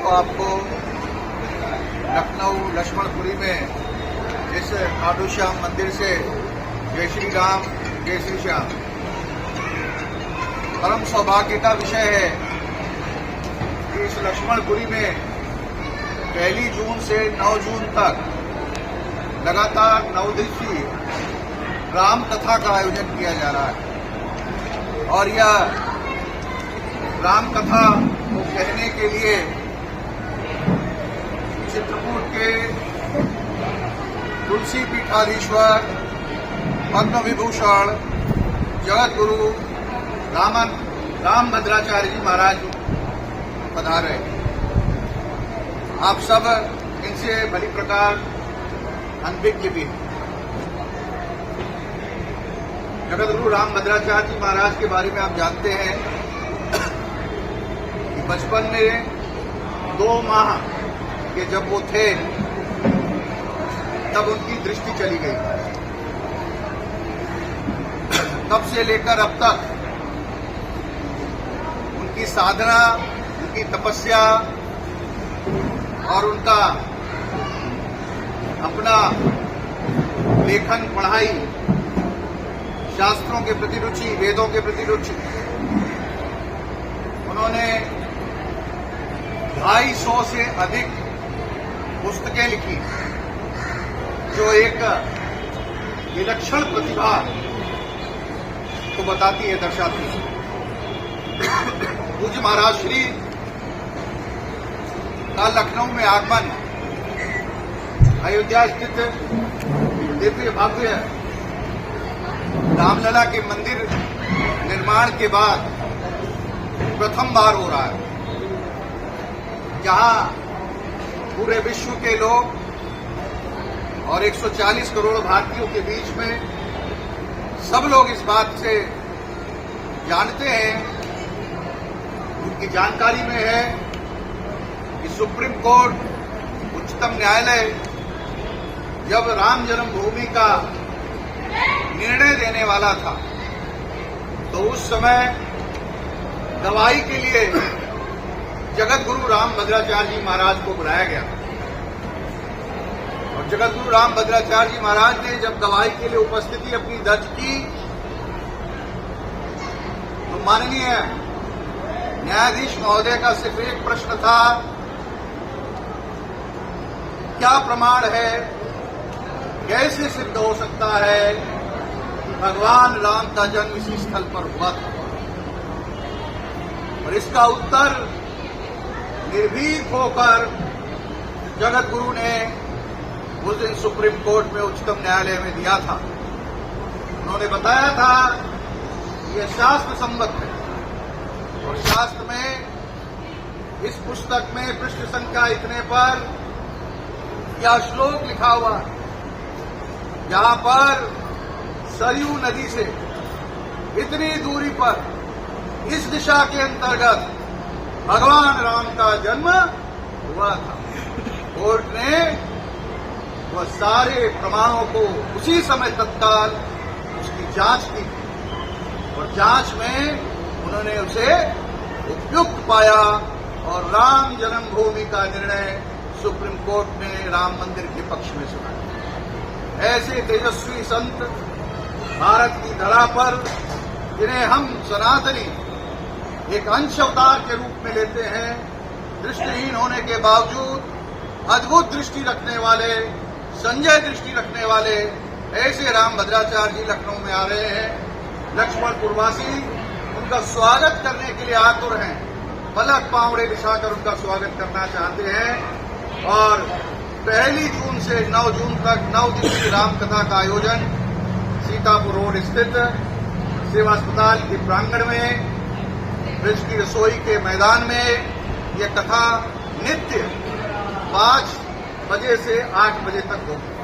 को आपको लखनऊ लक्ष्मणपुरी में इस खाटू श्याम मंदिर से जय श्री राम जय श्री श्याम। परम सौभाग्य का विषय है कि इस लक्ष्मणपुरी में 1 जून से 9 जून तक लगातार 9 दिवसीय राम कथा का आयोजन किया जा रहा है और यह राम कथा को कहने के लिए चित्रकूट के तुलसी पीठाधीश्वर पद्म विभूषण जगत गुरु रामभद्राचार्य जी महाराज पधारे। आप सब इनसे भली प्रकार अनभिज्ञ भी हैं। जगत गुरु रामभद्राचार्य जी महाराज के बारे में आप जानते हैं कि बचपन में 2 माह के जब वो थे तब उनकी दृष्टि चली गई। तब से लेकर अब तक उनकी साधना, उनकी तपस्या और उनका अपना लेखन, पढ़ाई, शास्त्रों के प्रति रुचि, वेदों के प्रति रुचि, उन्होंने 250 से अधिक पुस्तकें लिखी जो एक विलक्षण प्रतिभा को बताती है, दर्शाती है। पूज्य महाराज श्री का लखनऊ में आगमन अयोध्या स्थित दिव्य भव्य रामलला के मंदिर निर्माण के बाद प्रथम बार हो रहा है, जहां पूरे विश्व के लोग और 140 करोड़ भारतीयों के बीच में सब लोग इस बात से जानते हैं, उनकी जानकारी में है कि सुप्रीम कोर्ट, उच्चतम न्यायालय जब राम जन्मभूमि का निर्णय देने वाला था तो उस समय गवाही के लिए जगत गुरु रामभद्राचार्य जी महाराज को बुलाया गया और जगत गुरु रामभद्राचार्य जी महाराज ने जब गवाही के लिए उपस्थिति अपनी दर्ज की तो माननीय न्यायाधीश महोदय का सिर्फ एक प्रश्न था, क्या प्रमाण है, कैसे सिद्ध हो सकता है भगवान राम का जन्म इसी स्थल पर हुआ था। और इसका उत्तर निर्भीक होकर जगत गुरु ने उस दिन सुप्रीम कोर्ट में, उच्चतम न्यायालय में दिया था। उन्होंने बताया था कि यह शास्त्र सम्मत है और शास्त्र में इस पुस्तक में पृष्ठ संख्या इतने पर यह श्लोक लिखा हुआ है, जहां पर सरयू नदी से इतनी दूरी पर इस दिशा के अंतर्गत भगवान राम का जन्म हुआ था। कोर्ट ने वह सारे प्रमाणों को उसी समय तत्काल उसकी जांच की और जांच में उन्होंने उसे उपयुक्त पाया और राम जन्मभूमि का निर्णय सुप्रीम कोर्ट ने राम मंदिर के पक्ष में सुनाया। ऐसे तेजस्वी संत भारत की धरा पर, जिन्हें हम सनातनी एक अंश अवतार के रूप में लेते हैं, दृष्टिहीन होने के बावजूद अद्भुत दृष्टि रखने वाले, संजय दृष्टि रखने वाले ऐसे रामभद्राचार्य जी लखनऊ में आ रहे हैं। लक्ष्मणपुरवासी उनका स्वागत करने के लिए आतुर हैं, पलक पांवड़े बिछाकर उनका स्वागत करना चाहते हैं और 1 जून से 9 जून तक 9 दिवसीय राम कथा का आयोजन सीतापुर रोड स्थित सेवा अस्पताल के प्रांगण में, ब्रिज की रसोई के मैदान में यह कथा नित्य 5 बजे से 8 बजे तक होगी।